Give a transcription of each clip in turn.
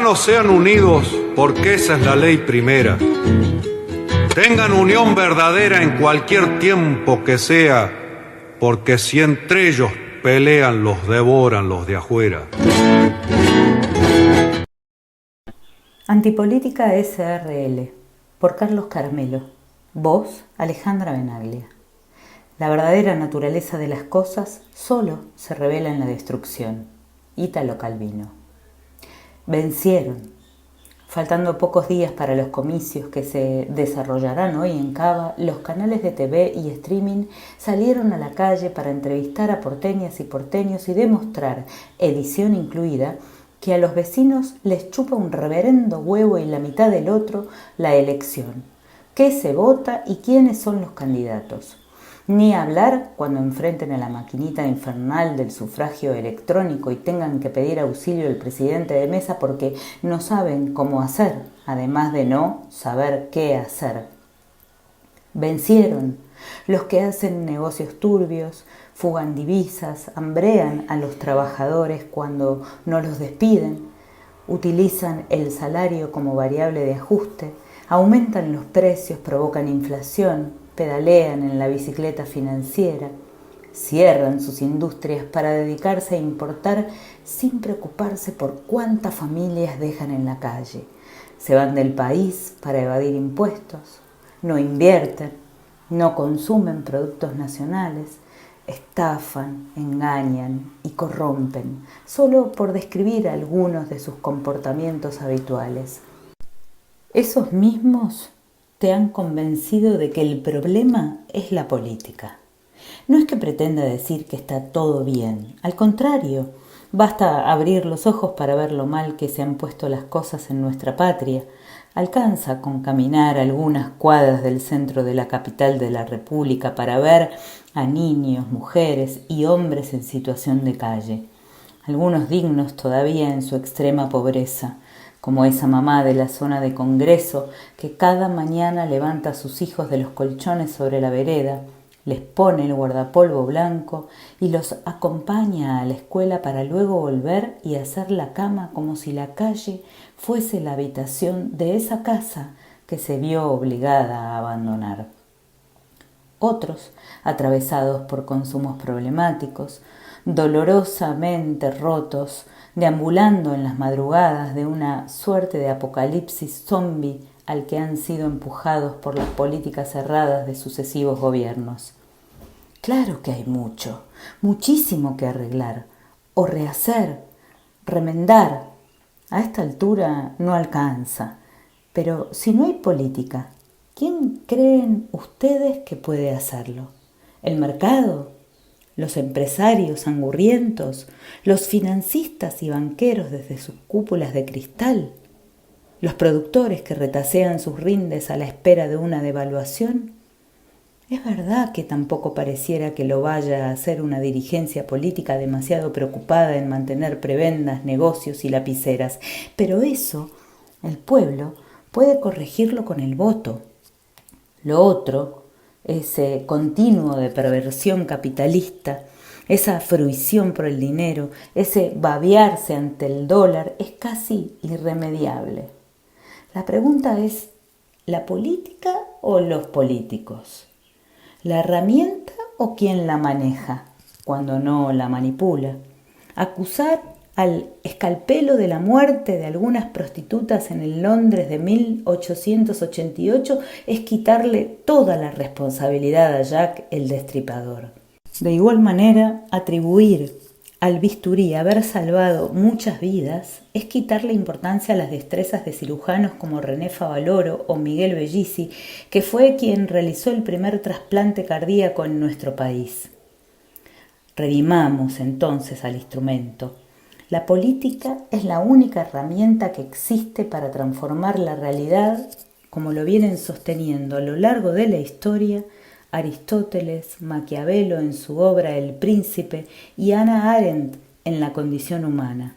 hermanos sean unidos, porque esa es la ley primera. Tengan unión verdadera en cualquier tiempo que sea, porque si entre ellos pelean, los devoran los de afuera. Antipolítica SRL, por Carlos Carmelo. Voz, Alejandra Benaglia. La verdadera naturaleza de las cosas solo se revela en la destrucción. Ítalo Calvino. Vencieron. Faltando pocos días para los comicios que se desarrollarán hoy en Cava, los canales de TV y streaming salieron a la calle para entrevistar a porteñas y porteños y demostrar, edición incluida, que a los vecinos les chupa un reverendo huevo y la mitad del otro la elección, qué se vota y quiénes son los candidatos. Ni hablar cuando enfrenten a la maquinita infernal del sufragio electrónico y tengan que pedir auxilio al presidente de mesa porque no saben cómo hacer, además de no saber qué hacer. Vencieron los que hacen negocios turbios, fugan divisas, hambrean a los trabajadores cuando no los despiden, utilizan el salario como variable de ajuste, aumentan los precios, provocan inflación, pedalean en la bicicleta financiera, cierran sus industrias para dedicarse a importar sin preocuparse por cuántas familias dejan en la calle. Se van del país para evadir impuestos, no invierten, no consumen productos nacionales, estafan, engañan y corrompen, solo por describir algunos de sus comportamientos habituales. Esos mismos te han convencido de que el problema es la política. No es que pretenda decir que está todo bien, al contrario, basta abrir los ojos para ver lo mal que se han puesto las cosas en nuestra patria. Alcanza con caminar algunas cuadras del centro de la capital de la República para ver a niños, mujeres y hombres en situación de calle, algunos dignos todavía en su extrema pobreza, como esa mamá de la zona de Congreso que cada mañana levanta a sus hijos de los colchones sobre la vereda, les pone el guardapolvo blanco y los acompaña a la escuela para luego volver y hacer la cama como si la calle fuese la habitación de esa casa que se vio obligada a abandonar. Otros, atravesados por consumos problemáticos, dolorosamente rotos, deambulando en las madrugadas de una suerte de apocalipsis zombie al que han sido empujados por las políticas erradas de sucesivos gobiernos. Claro que hay mucho, muchísimo que arreglar, o rehacer, remendar. A esta altura no alcanza, pero si no hay política, ¿quién creen ustedes que puede hacerlo? ¿El mercado? ¿Los empresarios angurrientos? ¿Los financistas y banqueros desde sus cúpulas de cristal? ¿Los productores que retasean sus rindes a la espera de una devaluación? Es verdad que tampoco pareciera que lo vaya a hacer una dirigencia política demasiado preocupada en mantener prebendas, negocios y lapiceras, pero eso el pueblo puede corregirlo con el voto. Lo otro, ese continuo de perversión capitalista, esa fruición por el dinero, ese babearse ante el dólar, es casi irremediable. La pregunta es, ¿la política o los políticos? ¿La herramienta o quién la maneja, cuando no la manipula? Acusar al escalpelo de la muerte de algunas prostitutas en el Londres de 1888 es quitarle toda la responsabilidad a Jack el Destripador. De igual manera, atribuir al bisturí haber salvado muchas vidas es quitarle importancia a las destrezas de cirujanos como René Favaloro o Miguel Bellisi, que fue quien realizó el primer trasplante cardíaco en nuestro país. Redimamos entonces al instrumento. La política es la única herramienta que existe para transformar la realidad, como lo vienen sosteniendo a lo largo de la historia Aristóteles, Maquiavelo en su obra El Príncipe y Hannah Arendt en La condición humana.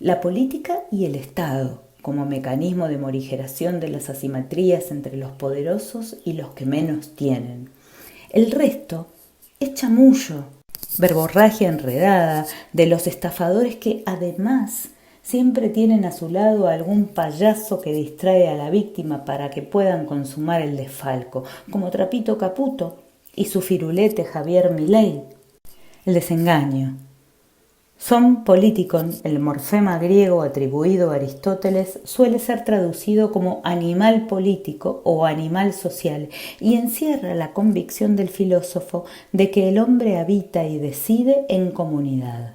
La política y el Estado como mecanismo de morigeración de las asimetrías entre los poderosos y los que menos tienen. El resto es chamullo, verborragia enredada de los estafadores que además Siempre tienen a su lado a algún payaso que distrae a la víctima para que puedan consumar el desfalco, como Trapito Caputo y su firulete Javier Milei. El desengaño. Son politikon, el morfema griego atribuido a Aristóteles, suele ser traducido como animal político o animal social y encierra la convicción del filósofo de que el hombre habita y decide en comunidad.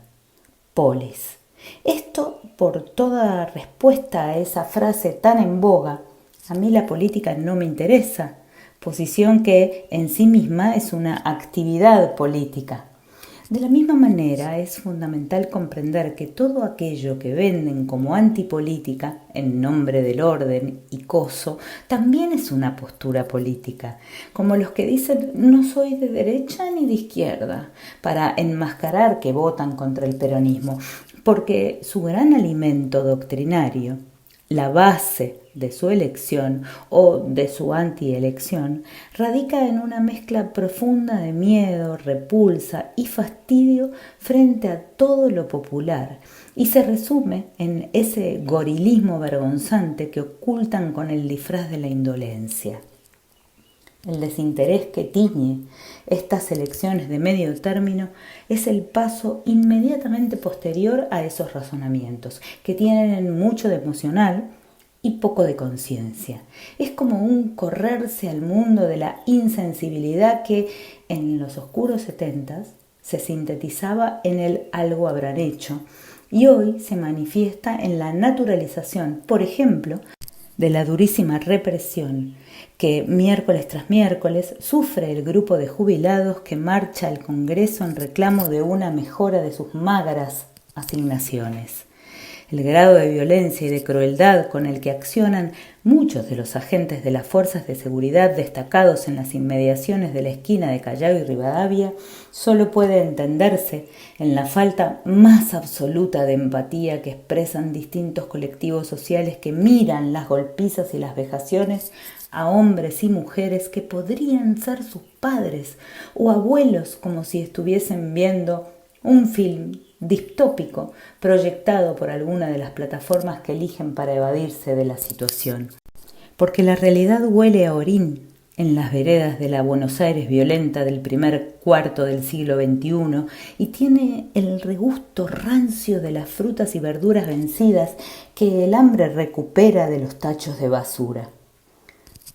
Polis. Esto por toda respuesta a esa frase tan en boga: a mí la política no me interesa, posición que en sí misma es una actividad política. De la misma manera, es fundamental comprender que todo aquello que venden como antipolítica, en nombre del orden y coso, también es una postura política, como los que dicen no soy de derecha ni de izquierda, para enmascarar que votan contra el peronismo, porque su gran alimento doctrinario, la base de su elección o de su antielección, radica en una mezcla profunda de miedo, repulsa y fastidio frente a todo lo popular, y se resume en ese gorilismo vergonzante que ocultan con el disfraz de la indolencia. El desinterés que tiñe estas elecciones de medio término es el paso inmediatamente posterior a esos razonamientos, que tienen mucho de emocional y poco de conciencia. Es como un correrse al mundo de la insensibilidad que en los oscuros 70s se sintetizaba en el algo habrán hecho y hoy se manifiesta en la naturalización, por ejemplo, de la durísima represión que miércoles tras miércoles sufre el grupo de jubilados que marcha al Congreso en reclamo de una mejora de sus magras asignaciones. El grado de violencia y de crueldad con el que accionan muchos de los agentes de las fuerzas de seguridad destacados en las inmediaciones de la esquina de Callao y Rivadavia solo puede entenderse en la falta más absoluta de empatía que expresan distintos colectivos sociales que miran las golpizas y las vejaciones a hombres y mujeres que podrían ser sus padres o abuelos, como si estuviesen viendo un film distópico proyectado por alguna de las plataformas que eligen para evadirse de la situación. Porque la realidad huele a orín en las veredas de la Buenos Aires violenta del primer cuarto del siglo XXI y tiene el regusto rancio de las frutas y verduras vencidas que el hambre recupera de los tachos de basura.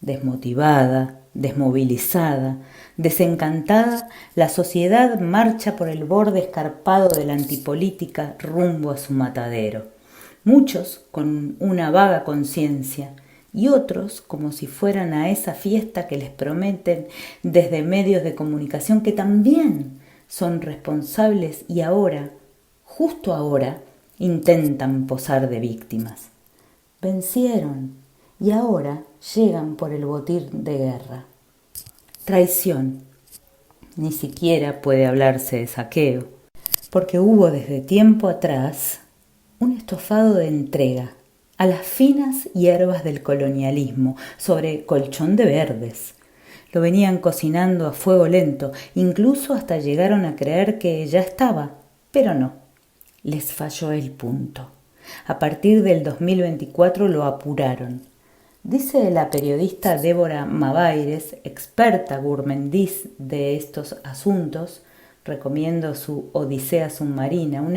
Desmotivada, desmovilizada, desencantada, la sociedad marcha por el borde escarpado de la antipolítica rumbo a su matadero. Muchos con una vaga conciencia y otros como si fueran a esa fiesta que les prometen desde medios de comunicación que también son responsables y ahora, justo ahora, intentan posar de víctimas. Vencieron y ahora llegan por el botín de guerra. Traición. Ni siquiera puede hablarse de saqueo, porque hubo desde tiempo atrás un estofado de entrega a las finas hierbas del colonialismo sobre colchón de verdes. Lo venían cocinando a fuego lento, incluso hasta llegaron a creer que ya estaba, pero no, les falló el punto. A partir del 2024 lo apuraron. Dice la periodista Débora Mabaires, experta gourmandís de estos asuntos, recomiendo su Odisea Submarina, un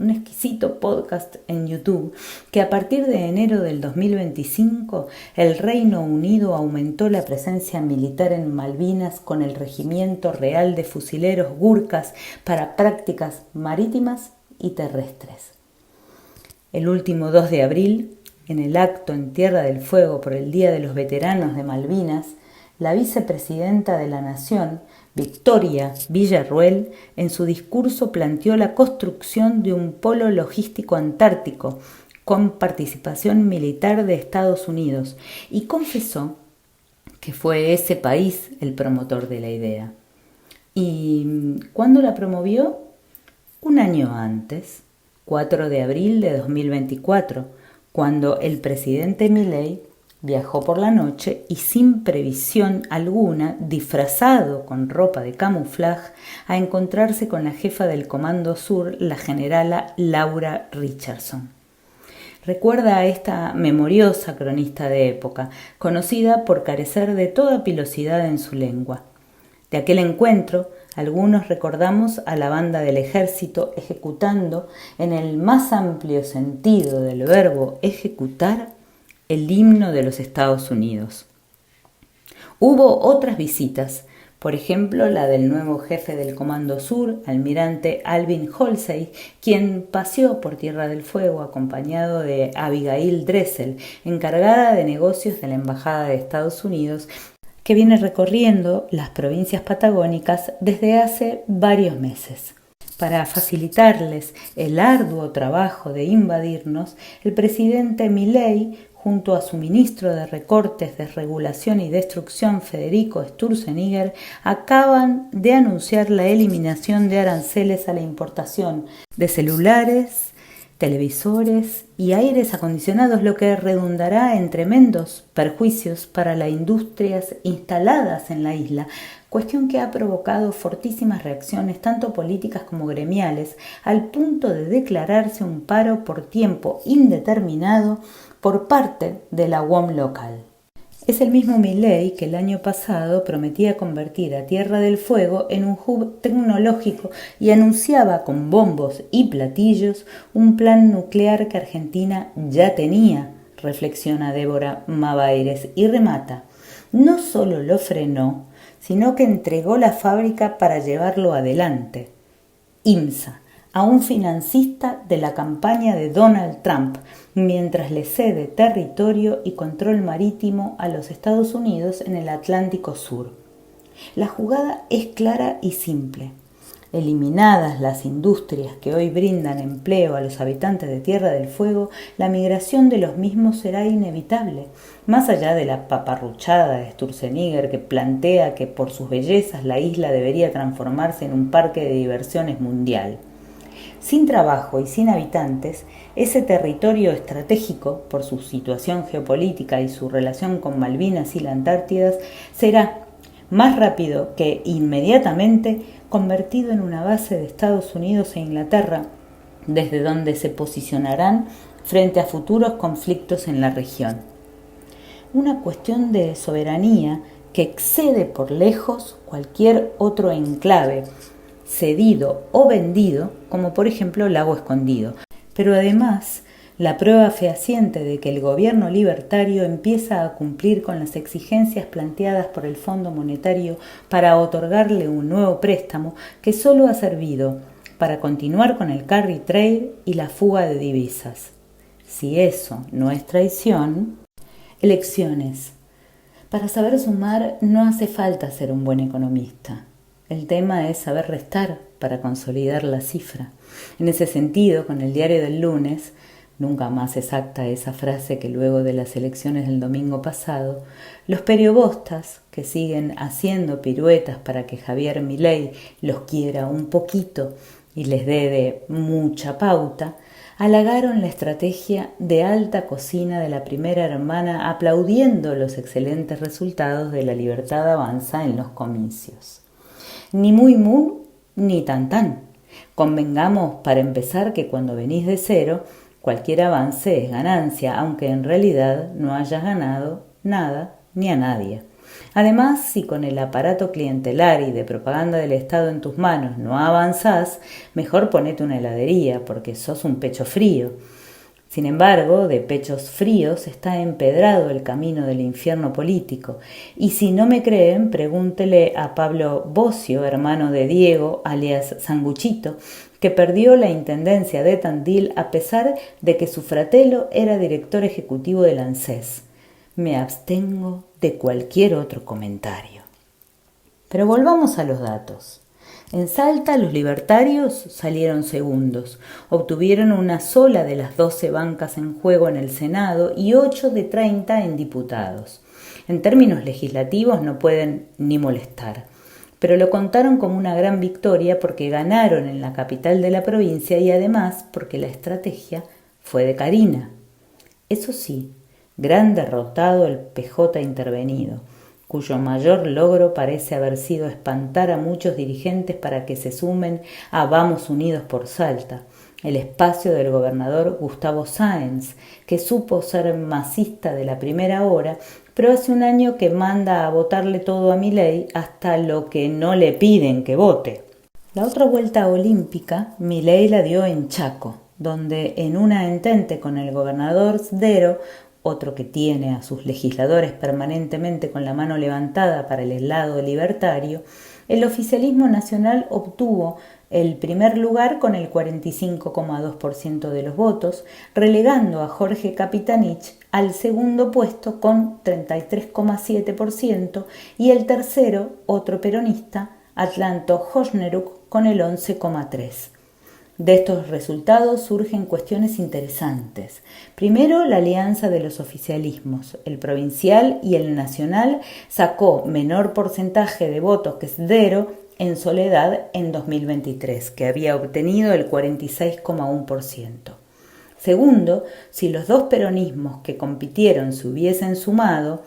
exquisito podcast en YouTube, que a partir de enero del 2025 el Reino Unido aumentó la presencia militar en Malvinas con el Regimiento Real de Fusileros Gurkhas para prácticas marítimas y terrestres. El último 2 de abril, en el acto en Tierra del Fuego por el Día de los Veteranos de Malvinas, la vicepresidenta de la Nación, Victoria Villarruel, en su discurso planteó la construcción de un polo logístico antártico con participación militar de Estados Unidos y confesó que fue ese país el promotor de la idea. ¿Y cuándo la promovió? Un año antes, 4 de abril de 2024, cuando el presidente Milei viajó por la noche y sin previsión alguna, disfrazado con ropa de camuflaje, a encontrarse con la jefa del Comando Sur, la generala Laura Richardson. recuerda a esta memoriosa cronista de época, conocida por carecer de toda pilosidad en su lengua. De aquel encuentro, algunos recordamos a la banda del ejército ejecutando, en el más amplio sentido del verbo ejecutar, el himno de los Estados Unidos. Hubo otras visitas, por ejemplo la del nuevo jefe del Comando Sur, almirante Alvin Halsey, quien paseó por Tierra del Fuego acompañado de Abigail Dressel, encargada de negocios de la Embajada de Estados Unidos, que viene recorriendo las provincias patagónicas desde hace varios meses. Para facilitarles el arduo trabajo de invadirnos, el presidente Milei, junto a su ministro de Recortes, Desregulación y Destrucción, Federico Sturzenegger, acaban de anunciar la eliminación de aranceles a la importación de celulares, televisores y aires acondicionados, lo que redundará en tremendos perjuicios para las industrias instaladas en la isla, cuestión que ha provocado fortísimas reacciones tanto políticas como gremiales, al punto de declararse un paro por tiempo indeterminado por parte de la UOM local. Es el mismo Milei que el año pasado prometía convertir a Tierra del Fuego en un hub tecnológico y anunciaba con bombos y platillos un plan nuclear que Argentina ya tenía, reflexiona Débora Mabaires y remata. No solo lo frenó, sino que entregó la fábrica para llevarlo adelante. IMSA, a un financista de la campaña de Donald Trump, mientras le cede territorio y control marítimo a los Estados Unidos en el Atlántico Sur. La jugada es clara y simple. Eliminadas las industrias que hoy brindan empleo a los habitantes de Tierra del Fuego, la migración de los mismos será inevitable, más allá de la paparruchada de Sturzenegger que plantea que por sus bellezas la isla debería transformarse en un parque de diversiones mundial. Sin trabajo y sin habitantes, ese territorio estratégico, por su situación geopolítica y su relación con Malvinas y la Antártida, será más rápido que inmediatamente convertido en una base de Estados Unidos e Inglaterra, desde donde se posicionarán frente a futuros conflictos en la región. Una cuestión de soberanía que excede por lejos cualquier otro enclave, cedido o vendido, como por ejemplo Lago Escondido. Pero además, la prueba fehaciente de que el gobierno libertario empieza a cumplir con las exigencias planteadas por el Fondo Monetario para otorgarle un nuevo préstamo que solo ha servido para continuar con el carry trade y la fuga de divisas. Si eso no es traición, elecciones. Para saber sumar no hace falta ser un buen economista. El tema es saber restar para consolidar la cifra. En ese sentido, con el diario del lunes, nunca más exacta esa frase que luego de las elecciones del domingo pasado, los periodistas que siguen haciendo piruetas para que Javier Milei los quiera un poquito y les dé de mucha pauta, halagaron la estrategia de alta cocina de la primera hermana aplaudiendo los excelentes resultados de La Libertad Avanza en los comicios. Ni muy ni tan. Convengamos para empezar que cuando venís de cero, cualquier avance es ganancia, aunque en realidad no hayas ganado nada ni a nadie. Además, si con el aparato clientelar y de propaganda del Estado en tus manos no avanzás, mejor ponete una heladería, porque sos un pecho frío. Sin embargo, de pechos fríos está empedrado el camino del infierno político. Y si no me creen, pregúntele a Pablo Bocio, hermano de Diego, alias Sanguchito, que perdió la intendencia de Tandil a pesar de que su fratelo era director ejecutivo del ANSES. Me abstengo de cualquier otro comentario. Pero volvamos a los datos. En Salta los libertarios salieron segundos, obtuvieron una sola de las 12 bancas en juego en el Senado y 8 de 30 en diputados. En términos legislativos no pueden ni molestar, pero lo contaron como una gran victoria porque ganaron en la capital de la provincia y además porque la estrategia fue de Karina. Eso sí, gran derrotado el PJ intervenido, cuyo mayor logro parece haber sido espantar a muchos dirigentes para que se sumen a Vamos Unidos por Salta, el espacio del gobernador Gustavo Sáenz, que supo ser masista de la primera hora, pero hace un año que manda a votarle todo a Milei hasta lo que no le piden que vote. La otra vuelta olímpica Milei la dio en Chaco, donde en una entente con el gobernador Sdero, otro que tiene a sus legisladores permanentemente con la mano levantada para el lado libertario, el oficialismo nacional obtuvo el primer lugar con el 45,2% de los votos, relegando a Jorge Kapitanich al segundo puesto con 33,7% y el tercero, otro peronista, Atlanto Hosneruk, con el 11,3%. De estos resultados surgen cuestiones interesantes. Primero, la alianza de los oficialismos. El provincial y el nacional sacó menor porcentaje de votos que Sdero en soledad en 2023, que había obtenido el 46,1%. Segundo, si los dos peronismos que compitieron se hubiesen sumado,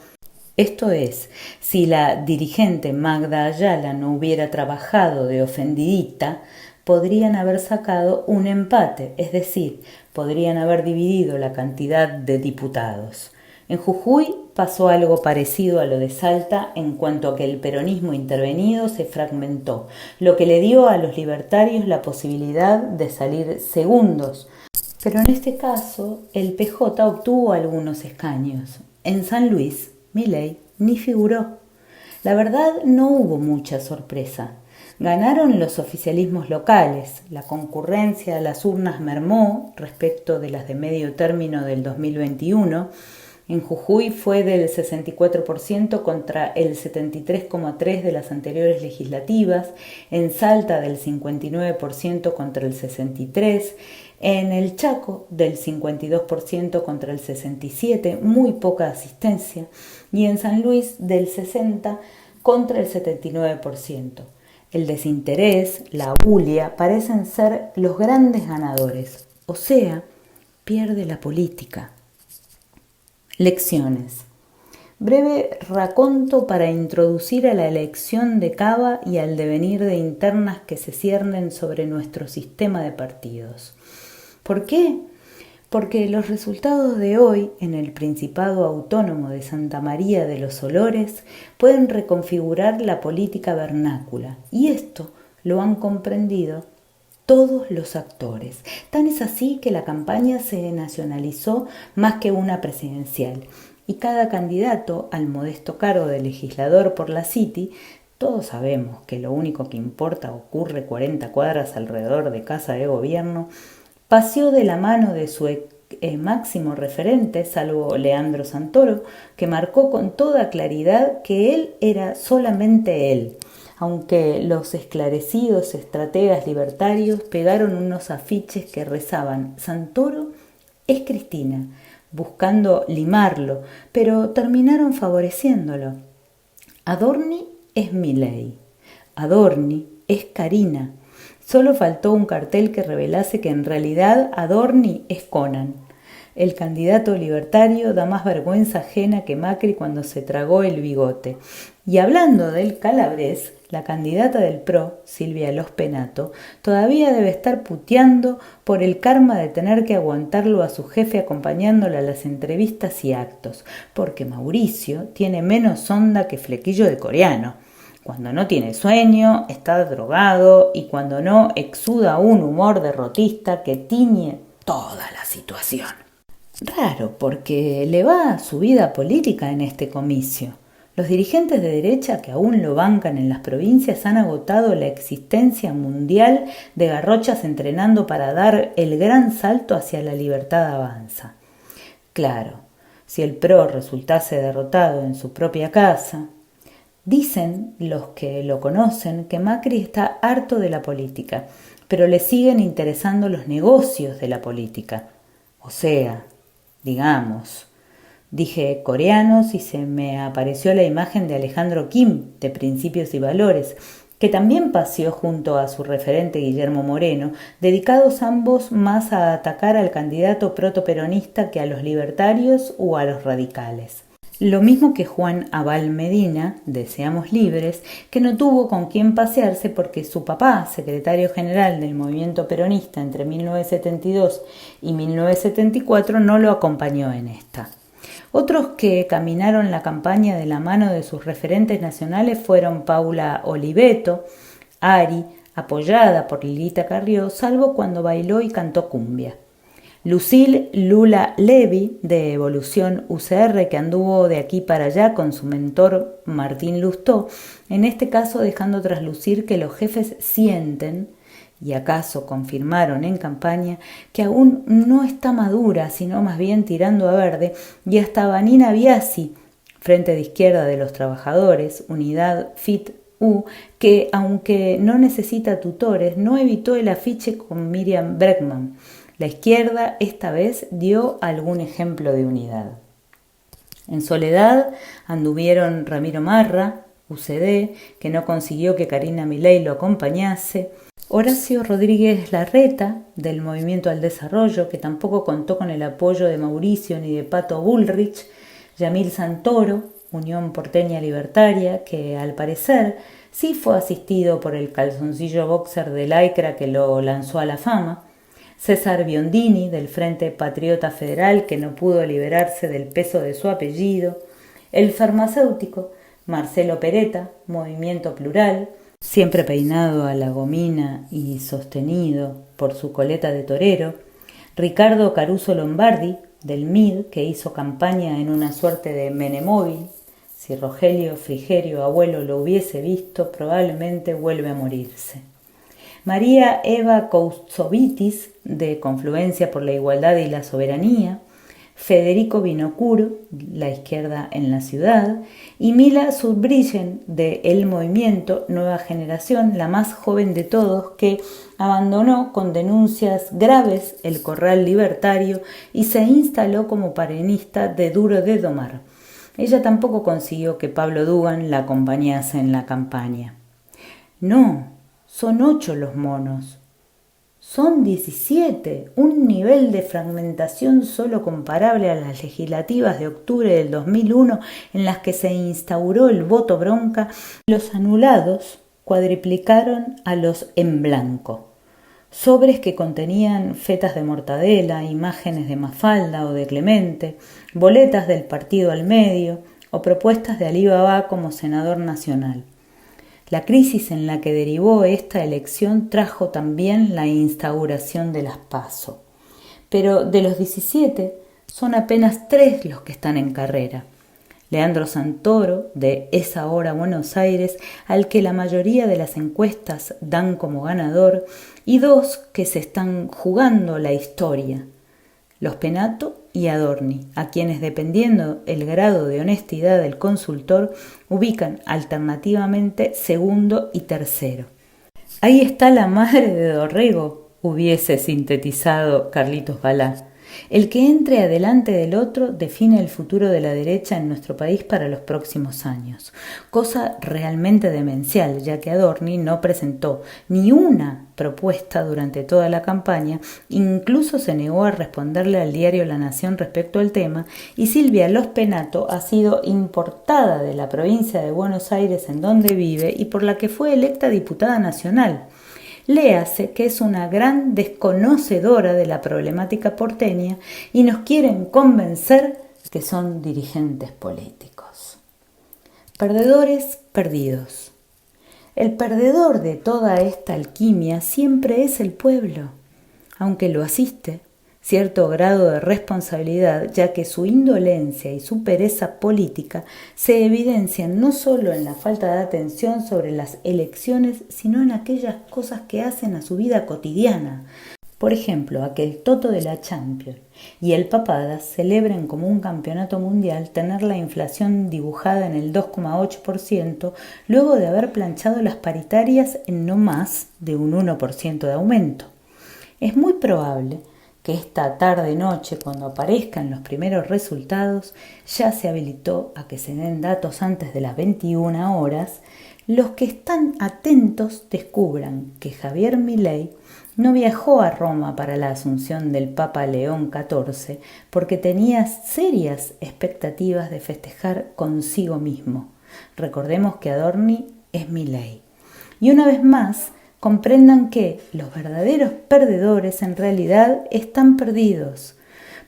esto es, si la dirigente Magda Ayala no hubiera trabajado de ofendidita, podrían haber sacado un empate, es decir, podrían haber dividido la cantidad de diputados. En Jujuy pasó algo parecido a lo de Salta en cuanto a que el peronismo intervenido se fragmentó, lo que le dio a los libertarios la posibilidad de salir segundos. Pero en este caso, el PJ obtuvo algunos escaños. En San Luis, Milei ni figuró. La verdad, no hubo mucha sorpresa. Ganaron los oficialismos locales. La concurrencia a las urnas mermó respecto de las de medio término del 2021. En Jujuy fue del 64% contra el 73,3% de las anteriores legislativas. En Salta del 59% contra el 63%. En el Chaco del 52% contra el 67%, muy poca asistencia. Y en San Luis del 60% contra el 79%. El desinterés, la bulia, parecen ser los grandes ganadores. O sea, pierde la política. Lecciones. Breve raconto para introducir a la elección de Cava y al devenir de internas que se ciernen sobre nuestro sistema de partidos. ¿Por qué? Porque los resultados de hoy en el Principado Autónomo de Santa María de los Olores pueden reconfigurar la política vernácula, y esto lo han comprendido todos los actores. Tan es así que la campaña se nacionalizó más que una presidencial, y cada candidato al modesto cargo de legislador por la City, todos sabemos que lo único que importa ocurre 40 cuadras alrededor de Casa de Gobierno, paseó de la mano de su máximo referente, salvo Leandro Santoro, que marcó con toda claridad que él era solamente él, aunque los esclarecidos estrategas libertarios pegaron unos afiches que rezaban «Santoro es Cristina», buscando limarlo, pero terminaron favoreciéndolo. «Adorni es Milei», «Adorni es Carina». Solo faltó un cartel que revelase que en realidad Adorni es Conan. El candidato libertario da más vergüenza ajena que Macri cuando se tragó el bigote. Y hablando del Calabrés, la candidata del PRO, Silvia Los Penato, todavía debe estar puteando por el karma de tener que aguantarlo a su jefe acompañándola a las entrevistas y actos, porque Mauricio tiene menos onda que flequillo de coreano. Cuando no tiene sueño, está drogado y cuando no, exuda un humor derrotista que tiñe toda la situación. Raro, porque le va su vida política en este comicio. Los dirigentes de derecha que aún lo bancan en las provincias han agotado la existencia mundial de garrochas entrenando para dar el gran salto hacia la libertad avanza. Claro, si el PRO resultase derrotado en su propia casa. Dicen los que lo conocen que Macri está harto de la política, pero le siguen interesando los negocios de la política. O sea, digamos, dije coreanos y se me apareció la imagen de Alejandro Kim, de Principios y Valores, que también paseó junto a su referente Guillermo Moreno, dedicados ambos más a atacar al candidato protoperonista que a los libertarios o a los radicales. Lo mismo que Juan Abal Medina, de Seamos Libres, que no tuvo con quién pasearse porque su papá, secretario general del movimiento peronista entre 1972 y 1974, no lo acompañó en esta. Otros que caminaron la campaña de la mano de sus referentes nacionales fueron Paula Oliveto, Ari, apoyada por Lilita Carrió, salvo cuando bailó y cantó cumbia. Lucille Lula Levy, de Evolución UCR, que anduvo de aquí para allá con su mentor Martín Lustó, en este caso dejando traslucir que los jefes sienten, y acaso confirmaron en campaña, que aún no está madura, sino más bien tirando a verde, y hasta Vanina Biasi, Frente de Izquierda de los Trabajadores, Unidad FIT-U, que aunque no necesita tutores, no evitó el afiche con Miriam Bregman. La izquierda esta vez dio algún ejemplo de unidad. En Soledad anduvieron Ramiro Marra, UCD, que no consiguió que Karina Milei lo acompañase, Horacio Rodríguez Larreta, del Movimiento al Desarrollo, que tampoco contó con el apoyo de Mauricio ni de Pato Bullrich, Yamil Santoro, Unión Porteña Libertaria, que al parecer sí fue asistido por el calzoncillo boxer de Lycra que lo lanzó a la fama, César Biondini, del Frente Patriota Federal, que no pudo liberarse del peso de su apellido, el farmacéutico Marcelo Peretta, Movimiento Plural, siempre peinado a la gomina y sostenido por su coleta de torero, Ricardo Caruso Lombardi, del MID, que hizo campaña en una suerte de menemóvil. Si Rogelio Frigerio, abuelo, lo hubiese visto, probablemente vuelve a morirse. María Eva Koutsovitis, de Confluencia por la Igualdad y la Soberanía, Federico Vinocourt, La Izquierda en la Ciudad, y Mila Surbriggen, de El Movimiento Nueva Generación, la más joven de todos, que abandonó con denuncias graves el corral libertario y se instaló como peronista de Duro de Domar. Ella tampoco consiguió que Pablo Dugan la acompañase en la campaña. No, son 8 los monos. Son 17, un nivel de fragmentación solo comparable a las legislativas de octubre del 2001 en las que se instauró el voto bronca. Los anulados cuadriplicaron a los en blanco. Sobres que contenían fetas de mortadela, imágenes de Mafalda o de Clemente, boletas del partido al medio o propuestas de Ali Baba como senador nacional. La crisis en la que derivó esta elección trajo también la instauración de las PASO. Pero de los 17 son apenas 3 los que están en carrera. Leandro Santoro, de Es Ahora Buenos Aires, al que la mayoría de las encuestas dan como ganador, y 2 que se están jugando la historia, Los Penato y Adorni, a quienes, dependiendo el grado de honestidad del consultor, ubican alternativamente segundo y tercero. Ahí está la madre de Dorrego, hubiese sintetizado Carlitos Balá. El que entre adelante del otro define el futuro de la derecha en nuestro país para los próximos años. Cosa realmente demencial, ya que Adorni no presentó ni una propuesta durante toda la campaña, incluso se negó a responderle al diario La Nación respecto al tema, y Silvia Los Penato ha sido importada de la provincia de Buenos Aires en donde vive y por la que fue electa diputada nacional. Léase que es una gran desconocedora de la problemática porteña y nos quieren convencer que son dirigentes políticos. Perdedores perdidos. El perdedor de toda esta alquimia siempre es el pueblo, aunque lo asiste cierto grado de responsabilidad, ya que su indolencia y su pereza política se evidencian no solo en la falta de atención sobre las elecciones, sino en aquellas cosas que hacen a su vida cotidiana. Por ejemplo, a que el Toto de la Champions y el Papadas celebren como un campeonato mundial tener la inflación dibujada en el 2,8% luego de haber planchado las paritarias en no más de un 1% de aumento. Es muy probable que esta tarde-noche, cuando aparezcan los primeros resultados, ya se habilitó a que se den datos antes de las 21 horas, los que están atentos descubran que Javier Milei No viajó a Roma para la asunción del Papa León XIV porque tenía serias expectativas de festejar consigo mismo. Recordemos que Adorni es Milei. Y una vez más, comprendan que los verdaderos perdedores en realidad están perdidos,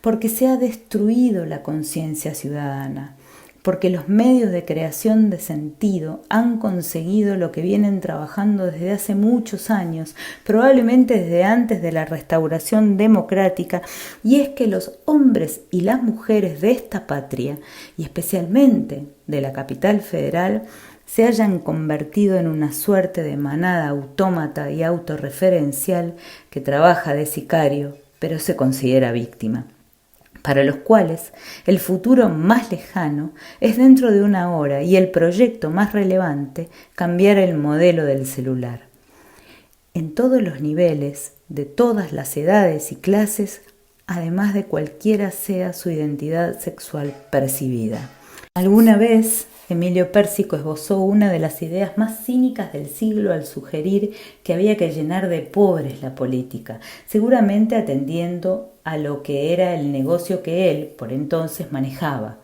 porque se ha destruido la conciencia ciudadana, porque los medios de creación de sentido han conseguido lo que vienen trabajando desde hace muchos años, probablemente desde antes de la restauración democrática, y es que los hombres y las mujeres de esta patria, y especialmente de la capital federal, se hayan convertido en una suerte de manada autómata y autorreferencial que trabaja de sicario, pero se considera víctima, para los cuales el futuro más lejano es dentro de una hora y el proyecto más relevante cambiar el modelo del celular. En todos los niveles, de todas las edades y clases, además de cualquiera sea su identidad sexual percibida. Alguna vez Emilio Pérsico esbozó una de las ideas más cínicas del siglo al sugerir que había que llenar de pobres la política, seguramente atendiendo a lo que era el negocio que él, por entonces, manejaba.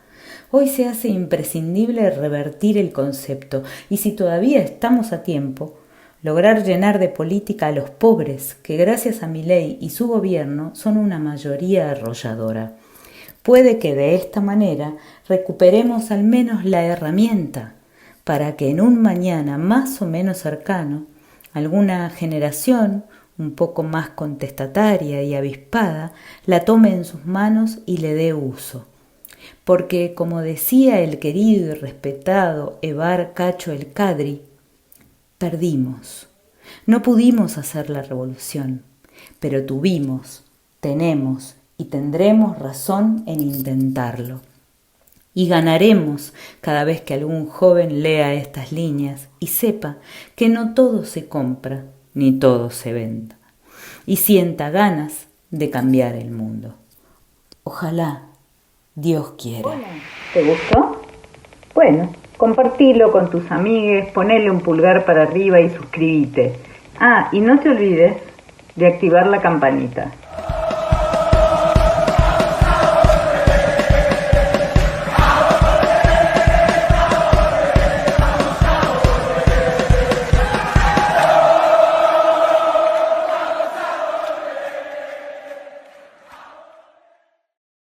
Hoy se hace imprescindible revertir el concepto y, si todavía estamos a tiempo, lograr llenar de política a los pobres, que gracias a Milei y su gobierno son una mayoría arrolladora. Puede que de esta manera recuperemos al menos la herramienta para que en un mañana más o menos cercano, alguna generación un poco más contestataria y avispada la tome en sus manos y le dé uso. Porque, como decía el querido y respetado Ebar Cacho el Cadri, perdimos. No pudimos hacer la revolución, pero tuvimos, tenemos y tendremos razón en intentarlo. Y ganaremos cada vez que algún joven lea estas líneas y sepa que no todo se compra ni todo se venda, y sienta ganas de cambiar el mundo. Ojalá Dios quiera. Hola. ¿Te gustó? Bueno, compartilo con tus amigues, ponele un pulgar para arriba y suscríbete. Ah, y no te olvides de activar la campanita.